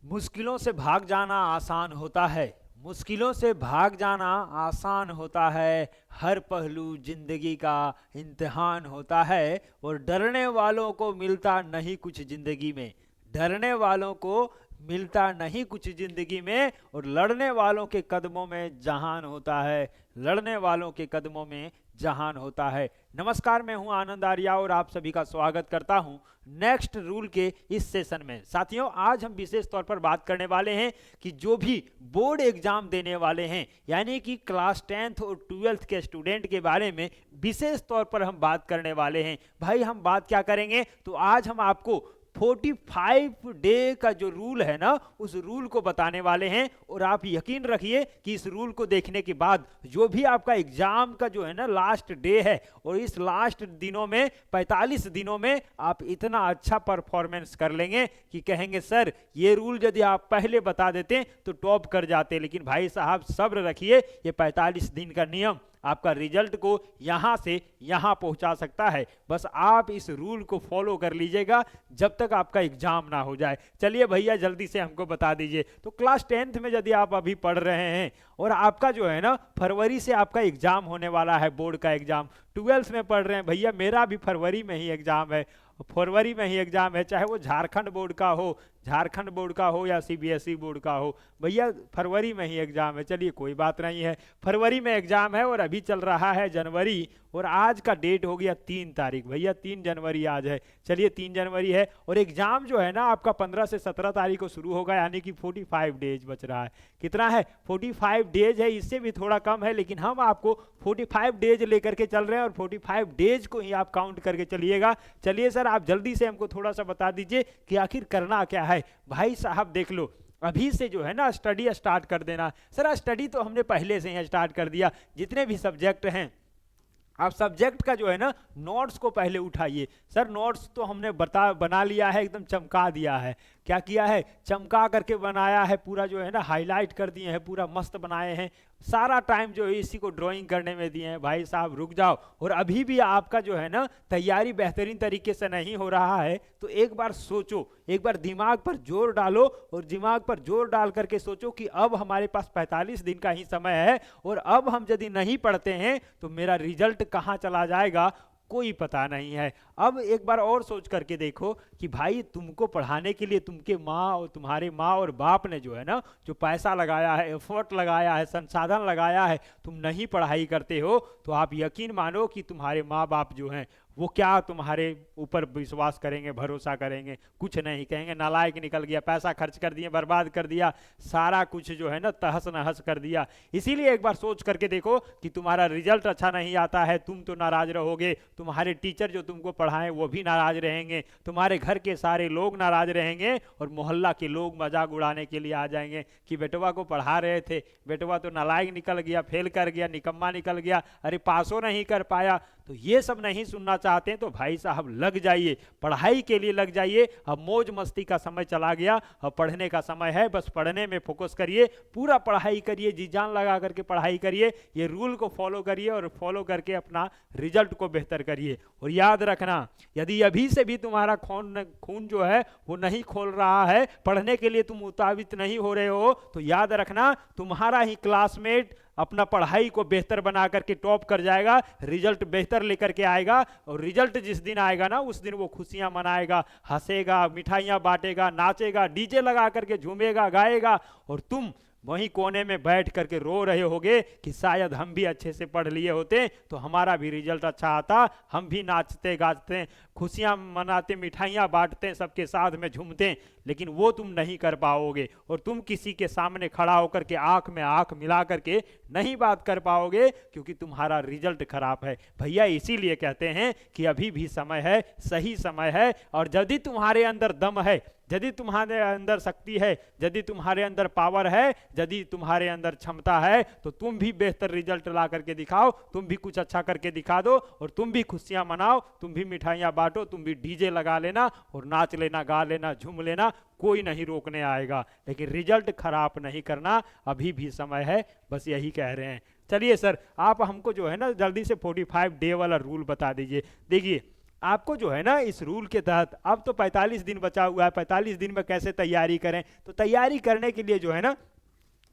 मुश्किलों से भाग जाना आसान होता है। मुश्किलों से भाग जाना आसान होता है। हर पहलू जिंदगी का इम्तिहान होता है। और डरने वालों को मिलता नहीं कुछ जिंदगी में। डरने वालों को मिलता नहीं कुछ जिंदगी में। और लड़ने वालों के कदमों में जहान होता है। लड़ने वालों के कदमों में जहान होता है। नमस्कार, मैं हूं आनंद आर्या और आप सभी का स्वागत करता हूं नेक्स्ट रूल के इस सेशन में। साथियों, आज हम विशेष तौर पर बात करने वाले हैं कि जो भी बोर्ड एग्जाम देने वाले हैं, यानी कि क्लास 10th और 12th के स्टूडेंट के बारे में विशेष तौर पर हम बात करने वाले हैं। भाई, हम बात क्या करेंगे, तो आज हम आपको 45 डे का जो रूल है ना, उस रूल को बताने वाले हैं। और आप यकीन रखिए कि इस रूल को देखने के बाद जो भी आपका एग्जाम का जो है ना लास्ट डे है, और इस लास्ट दिनों में 45 दिनों में आप इतना अच्छा परफॉर्मेंस कर लेंगे कि कहेंगे सर, ये रूल यदि आप पहले बता देते तो टॉप कर जाते। लेकिन भाई साहब, सब्र रखिए, ये 45 दिन का नियम आपका रिजल्ट को यहां से यहां पहुंचा सकता है। बस आप इस रूल को फॉलो कर लीजिएगा जब तक आपका एग्जाम ना हो जाए। चलिए भैया, जल्दी से हमको बता दीजिए। तो क्लास 10th में यदि आप अभी पढ़ रहे हैं और आपका जो है ना फरवरी से आपका एग्जाम होने वाला है, बोर्ड का एग्जाम। 12th में पढ़ रहे हैं भैया, मेरा भी फरवरी में ही एग्जाम है। फरवरी में ही एग्जाम है, चाहे वो झारखंड बोर्ड का हो, झारखंड बोर्ड का हो या सीबीएसई बोर्ड का हो, भैया फरवरी में ही एग्जाम है। चलिए, कोई बात नहीं है, फरवरी में एग्जाम है और अभी चल रहा है जनवरी। और आज का डेट हो गया 3 तारीख। भैया 3 जनवरी आज है। चलिए, 3 जनवरी है और एग्जाम जो है ना आपका 15 से 17 तारीख को शुरू होगा, यानी कि 45 डेज बच रहा है। कितना है? 45 डेज है, इससे भी थोड़ा कम है, लेकिन हम आपको 45 डेज लेकर के चल रहे हैं और 45 डेज को ही आप काउंट करके चलिएगा। चलिए सर, आप जल्दी से हमको थोड़ा सा बता दीजिए कि आखिर करना क्या है। भाई साहब देख लो, अभी से जो है ना स्टडी स्टार्ट कर देना। सर, स्टडी तो हमने पहले से ही स्टार्ट कर दिया। जितने भी सब्जेक्ट हैं, आप सब्जेक्ट का जो है ना नोट्स को पहले उठाइए। सर, नोट्स तो हमने बना लिया है, एकदम चमका दिया है। क्या किया है? चमका करके बनाया है, पूरा जो है ना हाईलाइट कर दिए हैं, पूरा मस्त बनाए हैं। सारा टाइम जो है इसी को ड्राइंग करने में दिए हैं। भाई साहब रुक जाओ, और अभी भी आपका जो है ना तैयारी बेहतरीन तरीके से नहीं हो रहा है, तो एक बार सोचो, एक बार दिमाग पर जोर डालो और दिमाग पर जोर डाल करके सोचो कि अब हमारे पास 45 दिन का ही समय है, और अब हम यदि नहीं पढ़ते हैं तो मेरा रिजल्ट कहाँ चला जाएगा, कोई पता नहीं है। अब एक बार और सोच करके देखो कि भाई, तुमको पढ़ाने के लिए तुमके माँ और तुम्हारे माँ और बाप ने जो है ना जो पैसा लगाया है, एफर्ट लगाया है, संसाधन लगाया है, तुम नहीं पढ़ाई करते हो, तो आप यकीन मानो कि तुम्हारे माँ बाप जो हैं वो क्या तुम्हारे ऊपर विश्वास करेंगे, भरोसा करेंगे? कुछ नहीं, कहेंगे नालायक निकल गया, पैसा खर्च कर दिए, बर्बाद कर दिया, सारा कुछ जो है ना तहस नहस कर दिया। इसीलिए एक बार सोच करके देखो कि तुम्हारा रिजल्ट अच्छा नहीं आता है, तुम तो नाराज रहोगे, तुम्हारे टीचर जो तुमको पढ़ाएं वो भी नाराज रहेंगे, तुम्हारे घर के सारे लोग नाराज रहेंगे, और मोहल्ला के लोग मजाक उड़ाने के लिए आ जाएंगे कि बेटवा को पढ़ा रहे थे, बेटवा तो नालायक निकल गया, फेल कर गया, निकम्मा निकल गया, अरे पासो नहीं कर पाया। तो ये सब नहीं सुनना चाहते हैं तो भाई साहब लग जाइए, पढ़ाई के लिए लग जाइए। अब मौज मस्ती का समय चला गया, अब पढ़ने का समय है। बस पढ़ने में फोकस करिए, पूरा पढ़ाई करिए, जी जान लगा करके पढ़ाई करिए, ये रूल को फॉलो करिए और फॉलो करके अपना रिजल्ट को बेहतर करिए। और याद रखना, यदि अभी से भी तुम्हारा खून जो है वो नहीं खोल रहा है, पढ़ने के लिए तुम उतावित नहीं हो रहे हो, तो याद रखना तुम्हारा ही क्लासमेट अपना पढ़ाई को बेहतर बना करके टॉप कर जाएगा, रिजल्ट बेहतर लेकर के आएगा। और रिजल्ट जिस दिन आएगा ना, उस दिन वो खुशियां मनाएगा, हंसेगा, मिठाइयां बांटेगा, नाचेगा, डीजे लगा करके झूमेगा, गाएगा, और तुम वहीं कोने में बैठ करके रो रहे होगे कि शायद हम भी अच्छे से पढ़ लिए होते तो हमारा भी रिजल्ट अच्छा आता, हम भी नाचते गाते, खुशियां मनाते, मिठाइयां बांटते, सबके साथ में झूमते। लेकिन वो तुम नहीं कर पाओगे, और तुम किसी के सामने खड़ा होकर के आंख में आंख मिला करके नहीं बात कर पाओगे, क्योंकि तुम्हारा रिजल्ट खराब है। भैया इसीलिए कहते हैं कि अभी भी समय है, सही समय है, और यदि तुम्हारे अंदर दम है, यदि तुम्हारे अंदर शक्ति है, यदि तुम्हारे अंदर पावर है, यदि तुम्हारे अंदर क्षमता है, तो तुम भी बेहतर रिजल्ट ला करके दिखाओ, तुम भी कुछ अच्छा करके दिखा दो, और तुम भी खुशियां मनाओ, तुम भी मिठाइयां बांटो, तुम भी डीजे लगा लेना और नाच लेना, गा लेना, झूम लेना, कोई नहीं रोकने आएगा। लेकिन रिजल्ट खराब नहीं करना, अभी भी समय है, बस यही कह रहे हैं। चलिए सर, आप हमको जो है ना जल्दी से 45 डे वाला रूल बता दीजिए। देखिए, आपको जो है ना इस रूल के तहत अब तो 45 दिन बचा हुआ है, 45 दिन में कैसे तैयारी करें, तो तैयारी करने के लिए जो है ना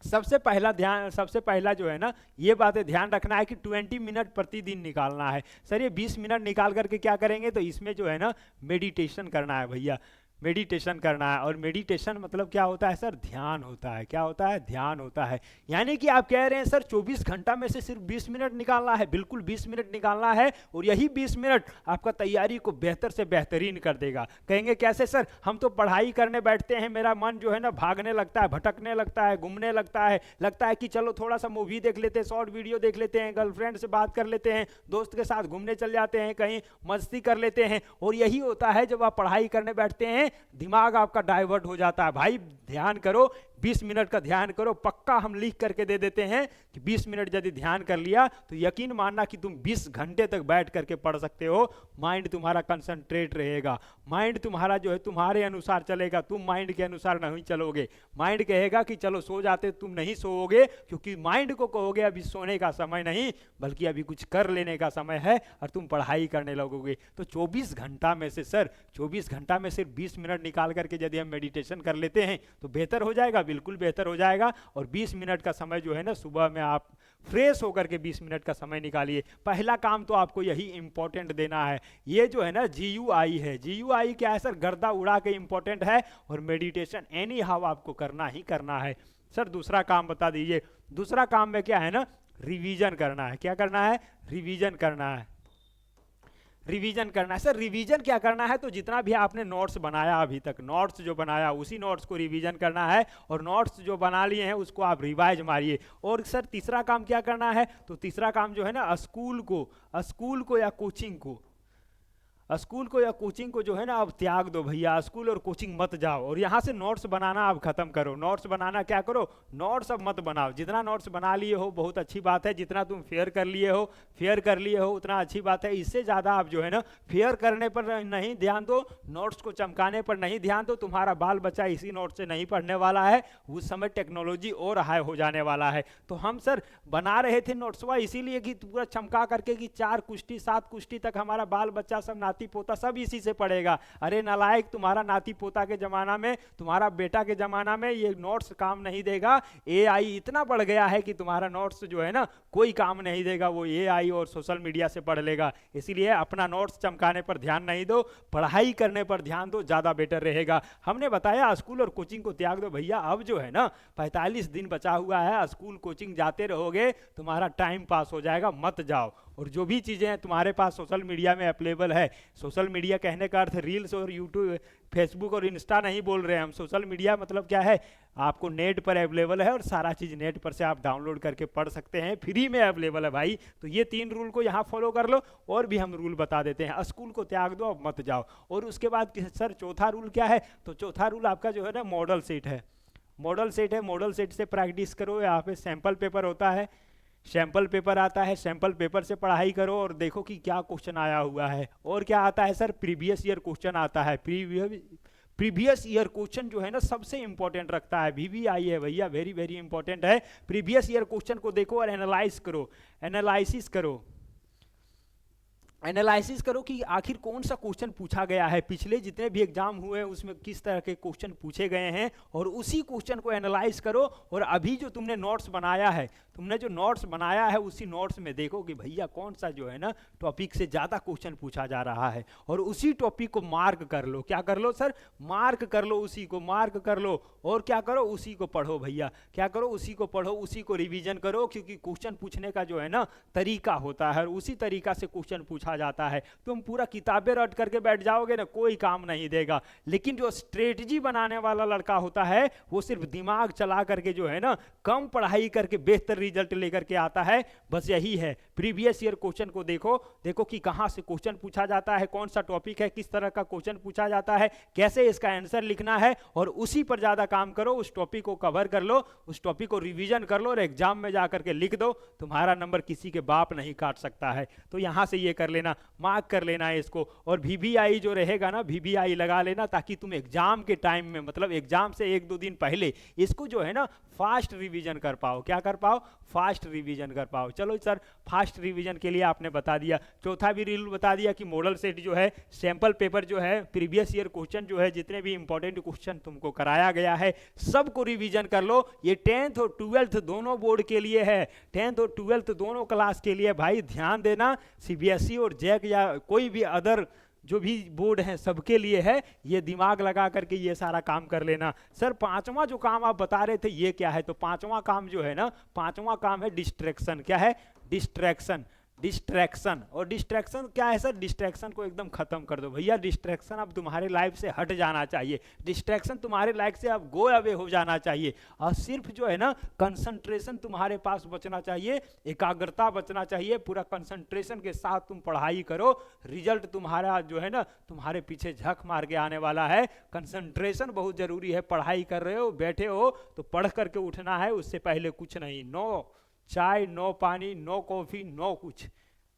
सबसे पहला जो है ना ये बातें ध्यान रखना है कि 20 मिनट प्रतिदिन निकालना है। सर ये 20 मिनट निकाल करके क्या करेंगे, तो इसमें जो है ना मेडिटेशन करना है भैया, मेडिटेशन करना है। और मेडिटेशन मतलब क्या होता है सर, ध्यान होता है। क्या होता है, ध्यान होता है। यानी कि आप कह रहे हैं सर 24 घंटा में से सिर्फ 20 मिनट निकालना है, बिल्कुल 20 मिनट निकालना है, और यही 20 मिनट आपका तैयारी को बेहतर से बेहतरीन कर देगा। कहेंगे कैसे सर, हम तो पढ़ाई करने बैठते हैं, मेरा मन जो है ना भागने लगता है, भटकने लगता है, घूमने लगता है कि चलो थोड़ा सा मूवी देख लेते हैं, शॉर्ट वीडियो देख लेते हैं, गर्लफ्रेंड से बात कर लेते हैं, दोस्त के साथ घूमने चल जाते हैं, कहीं मस्ती कर लेते हैं। और यही होता है जब आप पढ़ाई करने बैठते हैं, दिमाग आपका डाइवर्ट हो जाता है। भाई ध्यान करो, 20 मिनट का ध्यान करो, पक्का हम लिख करके दे देते हैं कि 20 मिनट यदि ध्यान कर लिया तो यकीन मानना कि तुम 20 घंटे तक बैठ करके पढ़ सकते हो। माइंड तुम्हारा कंसंट्रेट रहेगा, माइंड तुम्हारा जो है तुम्हारे अनुसार चलेगा, तुम माइंड के अनुसार नहीं चलोगे। माइंड कहेगा कि चलो सो जाते, तुम नहीं सोओगे, क्योंकि माइंड को कहोगे अभी सोने का समय नहीं बल्कि अभी कुछ कर लेने का समय है, और तुम पढ़ाई करने लगोगे। तो 24 घंटा में से सर 24 घंटा में सिर्फ 20 मिनट निकाल करके यदि हम मेडिटेशन कर लेते हैं तो बेहतर हो जाएगा, बिल्कुल बेहतर हो जाएगा। और 20 मिनट का समय जो है ना सुबह में आप फ्रेश होकर के 20 मिनट का समय निकालिए। पहला काम तो आपको यही इंपॉर्टेंट देना है। ये जो है ना GUI है, GUI क्या है सर, गर्दा उड़ा के इंपॉर्टेंट है, और मेडिटेशन एनी हाउ आपको करना ही करना है। सर दूसरा काम बता दीजिए। दूसरा काम में क्या है ना, रिवीजन करना है। क्या करना है, रिवीजन करना है। रिवीजन करना है सर, रिवीजन क्या करना है, तो जितना भी आपने नोट्स बनाया अभी तक, नोट्स जो बनाया उसी नोट्स को रिवीजन करना है, और नोट्स जो बना लिए हैं उसको आप रिवाइज मारिए। और सर तीसरा काम क्या करना है, तो तीसरा काम जो है ना स्कूल को या कोचिंग को, स्कूल को या कोचिंग को जो है ना अब त्याग दो भैया, स्कूल और कोचिंग मत जाओ, और यहाँ से नोट्स बनाना अब खत्म करो। नोट्स बनाना क्या करो, नोट्स अब मत बनाओ। जितना नोट्स बना लिए हो बहुत अच्छी बात है, जितना तुम फेयर कर लिए हो उतना अच्छी बात है। इससे ज़्यादा आप जो है ना फेयर करने पर नहीं ध्यान दो, नोट्स को चमकाने पर नहीं ध्यान दो। तुम्हारा बाल बच्चा इसी नोट से नहीं पढ़ने वाला है, उस समय टेक्नोलॉजी और हाई हो जाने वाला है। तो हम सर बना रहे थे नोट्सवा इसीलिए कि पूरा चमका करके कि 4 कुश्ती 7 कुश्ती तक हमारा बाल बच्चा सब नाती पोता सब इसी से पढ़ेगा। अरे नालायक, तुम्हारा नाती पोता के जमाना में, तुम्हारा बेटा के जमाना में ये नोट्स काम नहीं देगा। AI इतना बढ़ गया है कि तुम्हारा नोट्स जो है ना कोई काम नहीं देगा, वो AI और सोशल मीडिया से पढ़ लेगा। इसीलिए अपना नोट्स चमकाने पर ध्यान नहीं दो, पढ़ाई करने पर ध्यान दो, ज़्यादा बेटर रहेगा। हमने बताया स्कूल और कोचिंग को त्याग दो भैया। अब जो है ना 45 दिन बचा हुआ है, स्कूल कोचिंग जाते रहोगे तुम्हारा टाइम पास हो जाएगा, मत जाओ। और जो भी चीज़ें तुम्हारे पास सोशल मीडिया में अवेलेबल है, सोशल मीडिया कहने का अर्थ रील्स और यूट्यूब फेसबुक और इंस्टा नहीं बोल रहे हैं हम। सोशल मीडिया मतलब क्या है, आपको नेट पर अवेलेबल है, और सारा चीज़ नेट पर से आप डाउनलोड करके पढ़ सकते हैं, फ्री में अवेलेबल है भाई। तो ये 3 रूल को यहाँ फॉलो कर लो, और भी हम रूल बता देते हैं। स्कूल को त्याग दो, अब मत जाओ। और उसके बाद सर चौथा रूल क्या है, तो चौथा रूल आपका जो है ना मॉडल सेट है। मॉडल सेट से प्रैक्टिस करो। यहाँ पे सैम्पल पेपर होता है, सैम्पल पेपर आता है, सैम्पल पेपर से पढ़ाई करो और देखो कि क्या क्वेश्चन आया हुआ है। और क्या आता है सर, प्रीवियस ईयर क्वेश्चन आता है। प्रीवियस ईयर क्वेश्चन जो है ना सबसे इंपॉर्टेंट रखता है। VVI है भैया, वेरी वेरी इंपॉर्टेंट है। प्रीवियस ईयर क्वेश्चन को देखो और एनालिसिस करो कि आखिर कौन सा क्वेश्चन पूछा गया है, पिछले जितने भी एग्जाम हुए हैं उसमें किस तरह के क्वेश्चन पूछे गए हैं, और उसी क्वेश्चन को एनालाइज करो। और अभी जो तुमने नोट्स बनाया है उसी नोट्स में देखो कि भैया कौन सा जो है ना टॉपिक से ज़्यादा क्वेश्चन पूछा जा रहा है, और उसी टॉपिक को मार्क कर लो। क्या कर लो सर, मार्क कर लो, उसी को मार्क कर लो। और क्या करो, उसी को पढ़ो भैया, क्या करो, उसी को पढ़ो, उसी को रिवीजन करो, क्योंकि क्वेश्चन पूछने का जो है ना तरीका होता है, और उसी तरीका से क्वेश्चन पूछा जाता है। तुम पूरा किताबें रट करके बैठ जाओगे ना, कोई काम नहीं देगा। लेकिन जो स्ट्रेटजी बनाने वाला लड़का होता है वो सिर्फ दिमाग चला करके जो है ना कम पढ़ाई करके बेहतर रिजल्ट लेकर के आता है। बस यही है, प्रीवियस ईयर क्वेश्चन को देखो कि कहां से क्वेश्चन पूछा जाता है, कौन सा टॉपिक है, किस तरह का क्वेश्चन पूछा जाता है, कैसे इसका आंसर लिखना है, और उसी पर ज्यादा काम करो। उस टॉपिक को कवर कर लो, उस टॉपिक को रिवीजन कर लो, और एग्जाम में जाकर के लिख दो। तुम्हारा नंबर किसी के बाप नहीं काट सकता है। तो यहां से ये कर लेना, मार्क कर लेना है इसको। और VVI जो रहेगा ना, VVI लगा लेना, ताकि तुम एग्जाम के टाइम में, मतलब एग्जाम से 1-2 दिन पहले इसको जो है ना फास्ट रिवीजन कर पाओ। क्या कर पाओ, फास्ट रिवीजन कर पाओ। चलो सर फास्ट फास्ट रिवीजन के लिए आपने बता दिया। चौथा भी रूल बता दिया कि मॉडल सेट जो है, सैंपल पेपर जो है, प्रीवियस ईयर क्वेश्चन जो है, जितने भी इंपॉर्टेंट क्वेश्चन तुमको कराया गया है सबको रिवीजन कर लो। ये 10th और 12th दोनों बोर्ड के लिए है, 10th और 12th दोनों क्लास के लिए। भाई ध्यान देना, सीबीएसई और जैक या कोई भी अदर जो भी बोर्ड है सबके लिए है। ये दिमाग लगा करके ये सारा काम कर लेना। सर पांचवा जो काम आप बता रहे थे ये क्या है? तो पांचवा काम जो है ना, पांचवा काम है डिस्ट्रैक्शन। क्या है? डिस्ट्रैक्शन। डिस्ट्रैक्शन। और डिस्ट्रैक्शन क्या है सर? डिस्ट्रैक्शन को एकदम खत्म कर दो भैया। डिस्ट्रैक्शन अब तुम्हारे लाइफ से हट जाना चाहिए, डिस्ट्रैक्शन तुम्हारे लाइफ से अब गो अवे हो जाना चाहिए, और सिर्फ जो है ना कंसंट्रेशन तुम्हारे पास बचना चाहिए, एकाग्रता बचना चाहिए। पूरा कंसंट्रेशन के साथ तुम पढ़ाई करो, रिजल्ट तुम्हारा जो है ना तुम्हारे पीछे झक मार के आने वाला है। कंसंट्रेशन बहुत जरूरी है। पढ़ाई कर रहे हो, बैठे हो तो पढ़ करके उठना है, उससे पहले कुछ नहीं। नो चाय, नो पानी, नो कॉफी, नो कुछ।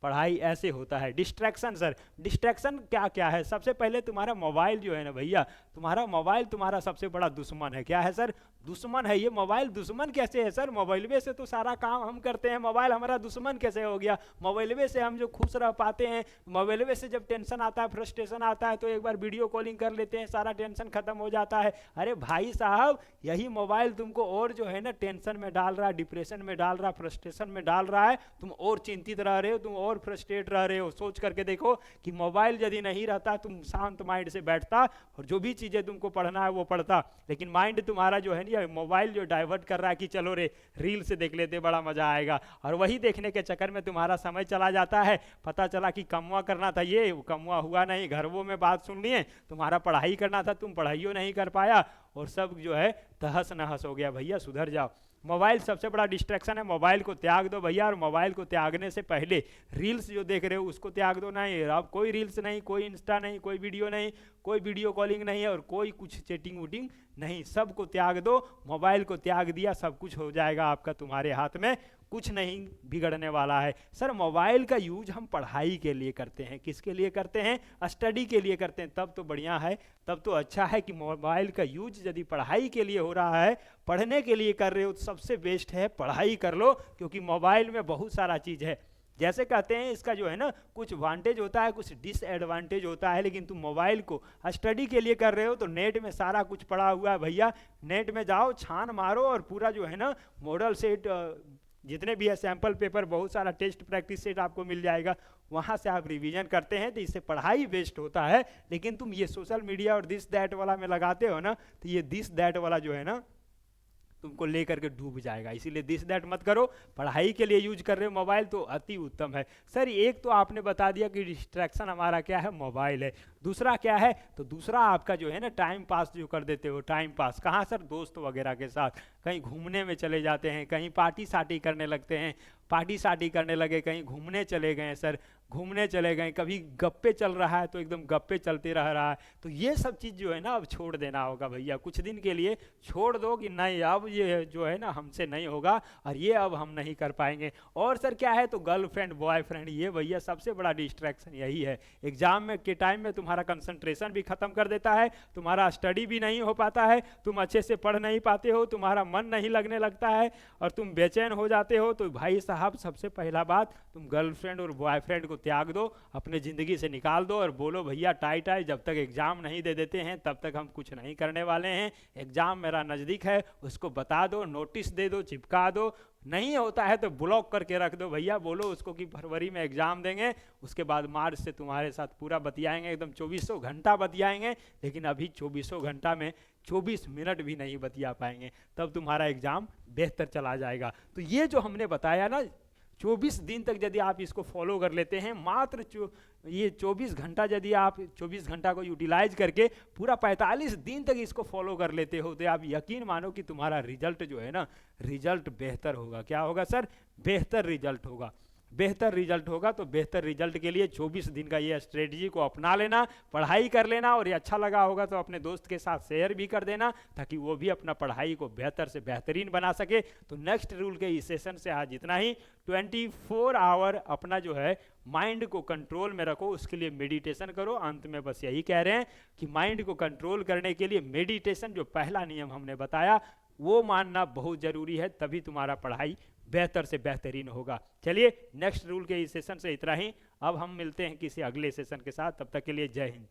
पढ़ाई ऐसे होता है। डिस्ट्रैक्शन सर, डिस्ट्रैक्शन क्या क्या है? सबसे पहले तुम्हारा मोबाइल जो है ना भैया, तुम्हारा मोबाइल तुम्हारा सबसे बड़ा दुश्मन है। क्या है सर? दुश्मन है। ये मोबाइल दुश्मन कैसे है सर? मोबाइल में से तो सारा काम हम करते हैं, मोबाइल हमारा दुश्मन कैसे हो गया? मोबाइल में से हम जो खुश रह पाते हैं, मोबाइल में से जब टेंशन आता है, फ्रस्ट्रेशन आता है, तो एक बार वीडियो कॉलिंग कर लेते हैं, सारा टेंशन खत्म हो जाता है। अरे भाई साहब, यही मोबाइल तुमको और जो है ना टेंशन में डाल रहा है, डिप्रेशन में डाल रहा है, फ्रस्ट्रेशन में डाल रहा है। तुम और चिंतित रह रहे हो, तुम और फ्रस्ट्रेट रह रहे हो। सोच करके देखो कि मोबाइल यदि नहीं रहता, तुम शांत माइंड से बैठता और जो भी चीजें तुमको पढ़ना है वो पढ़ता। लेकिन माइंड तुम्हारा जो है ना, मोबाइल जो डाइवर्ट कर रहा है कि चलो रे रील से देख लेते, बड़ा मजा आएगा, और वही देखने के चक्कर में तुम्हारा समय चला जाता है। पता चला कि कमुआ करना था, ये कमुआ हुआ नहीं। घरों में बात सुन लिए, तुम्हारा पढ़ाई करना था, तुम पढ़ाइयो नहीं कर पाया, और सब जो है तहस नहस हो गया। भैया सुधर जाओ। मोबाइल सबसे बड़ा डिस्ट्रैक्शन है, मोबाइल को त्याग दो भैया। और मोबाइल को त्यागने से पहले रील्स जो देख रहे हो उसको त्याग दो। नहीं, अब कोई रील्स नहीं, कोई इंस्टा नहीं, कोई वीडियो नहीं, कोई वीडियो कॉलिंग नहीं, और कोई कुछ चैटिंग वूटिंग नहीं, सबको त्याग दो। मोबाइल को त्याग दिया, सब कुछ हो जाएगा आपका तुम्हारे हाथ में, कुछ नहीं बिगड़ने वाला है। सर मोबाइल का यूज हम पढ़ाई के लिए करते हैं, किसके लिए करते हैं? स्टडी के लिए करते हैं, तब तो बढ़िया है, तब तो अच्छा है कि मोबाइल का यूज यदि पढ़ाई के लिए हो रहा है, पढ़ने के लिए कर रहे हो, तो सबसे बेस्ट है पढ़ाई कर लो। क्योंकि मोबाइल में बहुत सारा चीज है, जैसे कहते हैं इसका जो है ना कुछ वांटेज होता है, कुछ डिसएडवांटेज होता है। लेकिन तुम मोबाइल को स्टडी के लिए कर रहे हो तो नेट में सारा कुछ पड़ा हुआ है भैया। नेट में जाओ, छान मारो, और पूरा जो है ना मॉडल सेट जितने भी है, सैंपल पेपर, बहुत सारा टेस्ट प्रैक्टिस सेट आपको मिल जाएगा। वहाँ से आप रिवीजन करते हैं तो इससे पढ़ाई वेस्ट होता है। लेकिन तुम ये सोशल मीडिया और दिस दैट वाला में लगाते हो ना, तो ये दिस दैट वाला जो है ना तुमको लेकर के डूब जाएगा। इसीलिए दिस दैट मत करो, पढ़ाई के लिए यूज कर रहे हो मोबाइल तो अति उत्तम है। सर एक तो आपने बता दिया कि डिस्ट्रैक्शन हमारा क्या है? मोबाइल है। दूसरा क्या है? तो दूसरा आपका जो है ना टाइम पास जो कर देते हो। टाइम पास कहाँ सर? दोस्त वगैरह के साथ कहीं घूमने में चले जाते हैं, कहीं पार्टी सार्टी करने लगते हैं, पार्टी सार्टी करने लगे, कहीं घूमने चले गए सर, घूमने चले गए, कभी गप्पे चल रहा है तो एकदम गप्पे चलते रह रहा है। तो ये सब चीज़ जो है ना अब छोड़ देना होगा भैया। कुछ दिन के लिए छोड़ दो कि नहीं अब ये जो है ना हमसे नहीं होगा, और ये अब हम नहीं कर पाएंगे। और सर क्या है? तो गर्लफ्रेंड बॉयफ्रेंड, ये भैया सबसे बड़ा डिस्ट्रैक्शन यही है। एग्जाम में के टाइम में तुम्हारा कंसंट्रेशन भी खत्म कर देता है, तुम्हारा स्टडी भी नहीं हो पाता है, तुम अच्छे से पढ़ नहीं पाते हो, तुम्हारा मन नहीं लगने लगता है, और तुम बेचैन हो जाते हो। तो भाई साहब सबसे पहला बात, तुम गर्लफ्रेंड और बॉयफ्रेंड को त्याग दो, अपने ज़िंदगी से निकाल दो, और बोलो भैया टाइट है, जब तक एग्ज़ाम नहीं दे देते हैं तब तक हम कुछ नहीं करने वाले हैं। एग्ज़ाम मेरा नज़दीक है, उसको बता दो, नोटिस दे दो, चिपका दो। नहीं होता है तो ब्लॉक करके रख दो भैया। बोलो उसको कि फरवरी में एग्ज़ाम देंगे, उसके बाद मार्च से तुम्हारे साथ पूरा बतियाएंगे, एकदम 2400 घंटा बतियाएंगे। लेकिन अभी 2400 घंटा में 24 मिनट भी नहीं बतिया पाएंगे, तब तुम्हारा एग्ज़ाम बेहतर चला जाएगा। तो ये जो हमने बताया ना, 24 दिन तक यदि आप इसको फॉलो कर लेते हैं, मात्र ये 24 घंटा यदि आप 24 घंटा को यूटिलाइज करके पूरा 45 दिन तक इसको फॉलो कर लेते हो, तो आप यकीन मानो कि तुम्हारा रिजल्ट जो है ना, रिजल्ट बेहतर होगा। क्या होगा सर? बेहतर रिजल्ट होगा। बेहतर रिजल्ट होगा। तो बेहतर रिजल्ट के लिए 24 दिन का ये स्ट्रेटजी को अपना लेना, पढ़ाई कर लेना, और ये अच्छा लगा होगा तो अपने दोस्त के साथ शेयर भी कर देना, ताकि वो भी अपना पढ़ाई को बेहतर से बेहतरीन बना सके। तो नेक्स्ट रूल के इस सेशन से आज इतना ही। 24 आवर अपना जो है माइंड को कंट्रोल में रखो, उसके लिए मेडिटेशन करो। अंत में बस यही कह रहे हैं कि माइंड को कंट्रोल करने के लिए मेडिटेशन, जो पहला नियम हमने बताया, वो मानना बहुत ज़रूरी है, तभी तुम्हारा पढ़ाई बेहतर से बेहतरीन होगा। चलिए नेक्स्ट रूल के इस सेशन से इतना ही, अब हम मिलते हैं किसी अगले सेशन के साथ, तब तक के लिए जय हिंद।